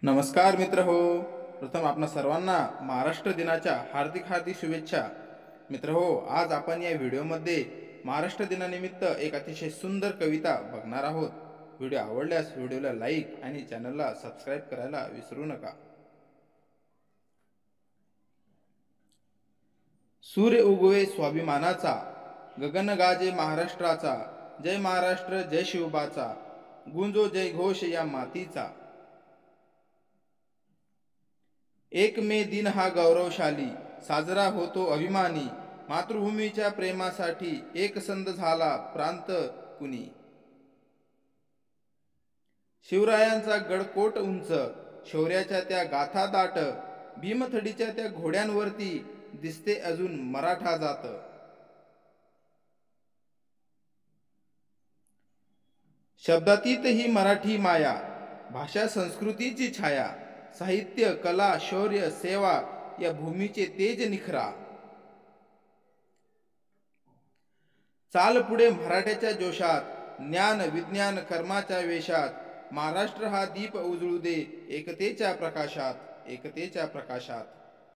नमस्कार मित्र हो. प्रथम आपणा सर्वांना महाराष्ट्र दिनाच्या हार्दिक हार्दिक शुभेच्छा. मित्र हो, आज आपण या व्हिडिओमध्ये महाराष्ट्र दिनानिमित्त एक अतिशय सुंदर कविता बघणार आहोत. व्हिडिओ आवडल्यास व्हिडिओला लाईक आणि चॅनलला सबस्क्राईब करायला विसरू नका. सूर्य उगवे स्वाभिमानाचा, गगन गाजे महाराष्ट्राचा, जय महाराष्ट्र जय शिवबाचा, गुंजो जय घोष या मातीचा. 1 मे दिन हा गौरवशाली साजरा होतो अभिमानी, मातृभूमीच्या प्रेमासाठी एकसंध झाला प्रांत कुणी. शिवरायांचा गडकोट उंच, शौर्याच्या त्या गाथा दाट, भीमथडीच्या त्या घोड्यांवरती दिसते अजून मराठा जात. शब्दातीत ही मराठी माया, भाषा संस्कृतीची छाया, साहित्य कला शौर्य सेवा या भूमीचे तेज निखरा. चाल पुढे मराठ्याच्या जोशात, ज्ञान विज्ञान कर्माच्या वेशात, महाराष्ट्र हा दीप उजळू दे एकतेच्या प्रकाशात, एकतेच्या प्रकाशात.